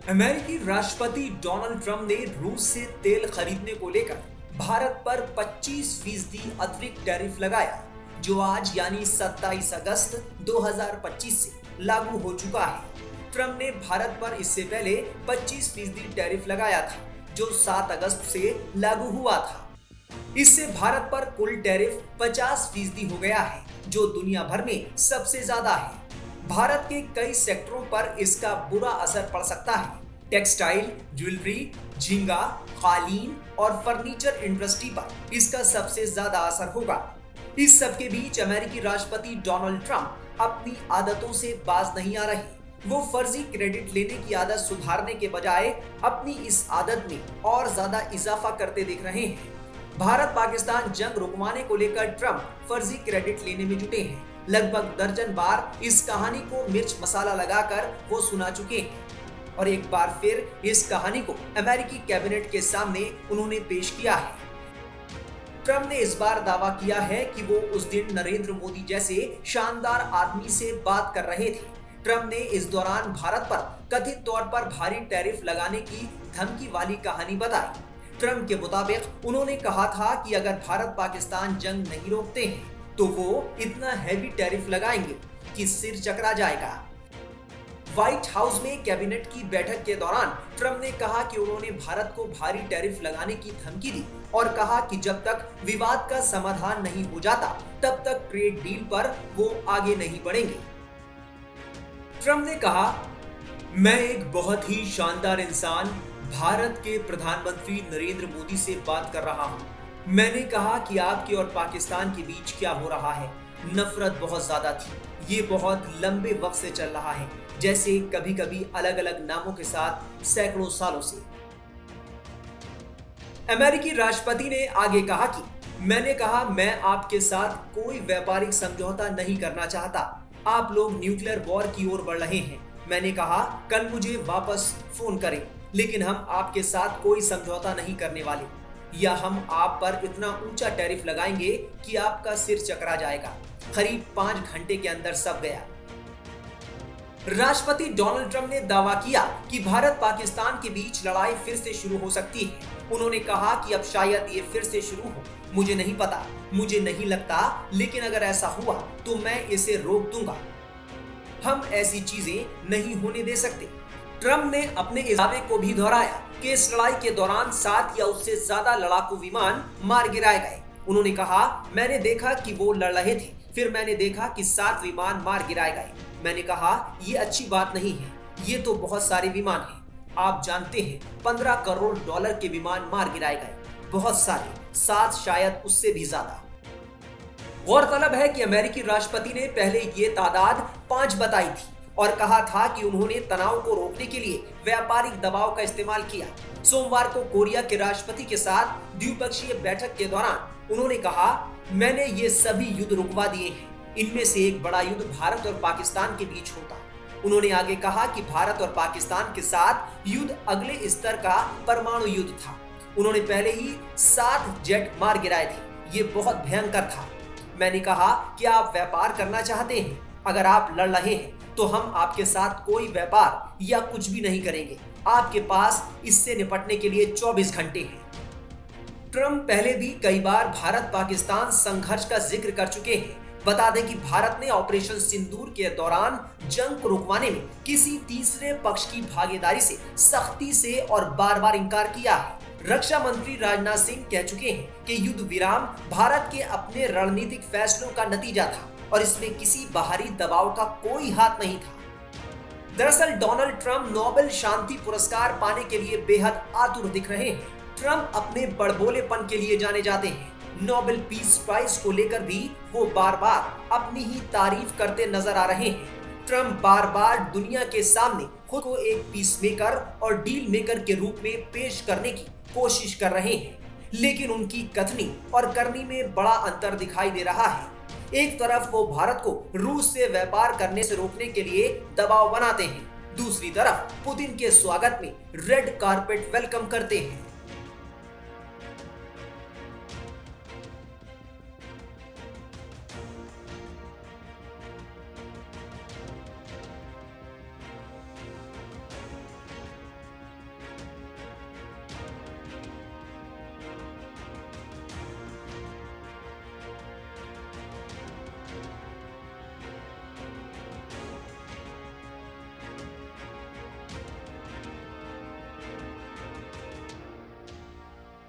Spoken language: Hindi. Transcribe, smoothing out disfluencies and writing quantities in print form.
अमेरिकी राष्ट्रपति डोनाल्ड ट्रंप ने रूस से तेल खरीदने को लेकर भारत पर 25% अतिरिक्त टैरिफ लगाया, जो आज यानी 27 अगस्त 2025 से लागू हो चुका है। ट्रंप ने भारत पर इससे पहले 25% टैरिफ लगाया था, जो 7 अगस्त से लागू हुआ था। इससे भारत पर कुल टैरिफ 50% हो गया है, जो दुनिया भर में सबसे ज्यादा है। भारत के कई सेक्टरों पर इसका बुरा असर पड़ सकता है। टेक्सटाइल, ज्वेलरी, झींगा, कालीन और फर्नीचर इंडस्ट्री पर इसका सबसे ज्यादा असर होगा। इस सब के बीच अमेरिकी राष्ट्रपति डोनाल्ड ट्रंप अपनी आदतों से बाज नहीं आ रहे। वो फर्जी क्रेडिट लेने की आदत सुधारने के बजाय अपनी इस आदत में और ज्यादा इजाफा करते दिख रहे हैं। भारत पाकिस्तान जंग रुकवाने को लेकर ट्रंप फर्जी क्रेडिट लेने में जुटे हैं। लगभग दर्जन बार इस कहानी को मिर्च मसाला लगाकर वो सुना चुके हैं और एक बार फिर इस कहानी को अमेरिकी कैबिनेट के सामने उन्होंने पेश किया है। ट्रंप ने इस बार दावा किया है कि वो उस दिन नरेंद्र मोदी जैसे शानदार आदमी से बात कर रहे थे। ट्रंप ने इस दौरान भारत पर कथित तौर पर भारी टैरिफ लगाने की धमकी वाली कहानी बताई। ट्रंप के मुताबिक उन्होंने कहा था कि अगर भारत पाकिस्तान जंग नहीं रोकते हैं तो वो इतना हैवी टैरिफ लगाएंगे कि सिर चकरा जाएगा। व्हाइट हाउस में कैबिनेट की बैठक के दौरान ट्रंप ने कहा कि उन्होंने भारत को भारी टैरिफ लगाने की धमकी दी और कहा कि जब तक विवाद का समाधान नहीं हो जाता तब तक ट्रेड डील पर वो आगे नहीं बढ़ेंगे। ट्रंप ने कहा, मैं एक बहुत ही शानदार इंसान भारत के प्रधानमंत्री नरेंद्र मोदी से बात कर रहा हूं। मैंने कहा कि आपके और पाकिस्तान के बीच क्या हो रहा है। नफरत बहुत ज्यादा थी। ये बहुत लंबे वक्त से चल रहा है, जैसे कभी कभी अलग अलग नामों के साथ सैकड़ों सालों से। अमेरिकी राष्ट्रपति ने आगे कहा कि मैंने कहा मैं आपके साथ कोई व्यापारिक समझौता नहीं करना चाहता। आप लोग न्यूक्लियर वॉर की ओर बढ़ रहे हैं। मैंने कहा कल मुझे वापस फोन करें, लेकिन हम आपके साथ कोई समझौता नहीं करने वाले, या हम आप पर इतना ऊंचा टैरिफ लगाएंगे कि आपका सिर चकरा जाएगा। करीब 5 घंटे के अंदर सब गया। राष्ट्रपति डोनाल्ड ट्रंप ने दावा किया कि भारत पाकिस्तान के बीच लड़ाई फिर से शुरू हो सकती है। उन्होंने कहा कि अब शायद ये फिर से शुरू हो, मुझे नहीं पता, मुझे नहीं लगता, लेकिन अगर ऐसा हुआ तो मैं इसे रोक दूंगा। हम ऐसी चीजें नहीं होने दे सकते। ट्रंप ने अपने इस दावे को भी दोहराया कि इस लड़ाई के दौरान 7 या उससे ज्यादा लड़ाकू विमान मार गिराए गए। उन्होंने कहा, मैंने देखा कि वो लड़ रहे थे, फिर मैंने देखा कि 7 विमान मार गिराए गए। मैंने कहा ये अच्छी बात नहीं है, ये तो बहुत सारे विमान हैं। आप जानते हैं 15 करोड़ डॉलर के विमान मार गिराए गए, बहुत सारे, 7 शायद उससे भी ज्यादा। गौरतलब है कि अमेरिकी राष्ट्रपति ने पहले ये तादाद 5 बताई थी और कहा था कि उन्होंने तनाव को रोकने के लिए व्यापारिक दबाव का इस्तेमाल किया। सोमवार को कोरिया के राष्ट्रपति के साथ द्विपक्षीय बैठक के दौरान उन्होंने कहा, मैंने ये सभी युद्ध रुकवा दिए हैं। इनमें से एक बड़ा युद्ध भारत और पाकिस्तान के बीच होता। उन्होंने आगे कहा कि भारत और पाकिस्तान के साथ युद्ध अगले स्तर का परमाणु युद्ध था। उन्होंने पहले ही 7 जेट मार गिराए थे। ये बहुत भयंकर था। मैंने कहा कि आप व्यापार करना चाहते हैं, अगर आप लड़ रहे हैं तो हम आपके साथ कोई व्यापार या कुछ भी नहीं करेंगे। आपके पास इससे निपटने के लिए 24 घंटे हैं। ट्रंप पहले भी कई बार भारत पाकिस्तान संघर्ष का जिक्र कर चुके हैं। बता दें कि भारत ने ऑपरेशन सिंदूर के दौरान जंग को रुकवाने में किसी तीसरे पक्ष की भागीदारी से सख्ती से और बार बार इंकार किया है। रक्षा मंत्री राजनाथ सिंह कह चुके हैं कि युद्ध विराम भारत के अपने रणनीतिक फैसलों का नतीजा था और इसमें किसी बाहरी दबाव का कोई हाथ नहीं था। दरअसल डोनाल्ड ट्रंप नोबेल शांति पुरस्कार पाने के लिए बेहद आतुर दिख रहे हैं। ट्रंप अपने बड़बोलेपन के लिए जाने जाते हैं। नोबेल पीस प्राइज को लेकर भी वो बार बार अपनी ही तारीफ करते नजर आ रहे हैं। ट्रंप बार बार दुनिया के सामने खुद को एक पीस मेकर और डील मेकर के रूप में पेश करने की कोशिश कर रहे हैं, लेकिन उनकी कथनी और करनी में बड़ा अंतर दिखाई दे रहा है। एक तरफ वो भारत को रूस से व्यापार करने से रोकने के लिए दबाव बनाते हैं, दूसरी तरफ पुतिन के स्वागत में रेड कारपेट वेलकम करते हैं।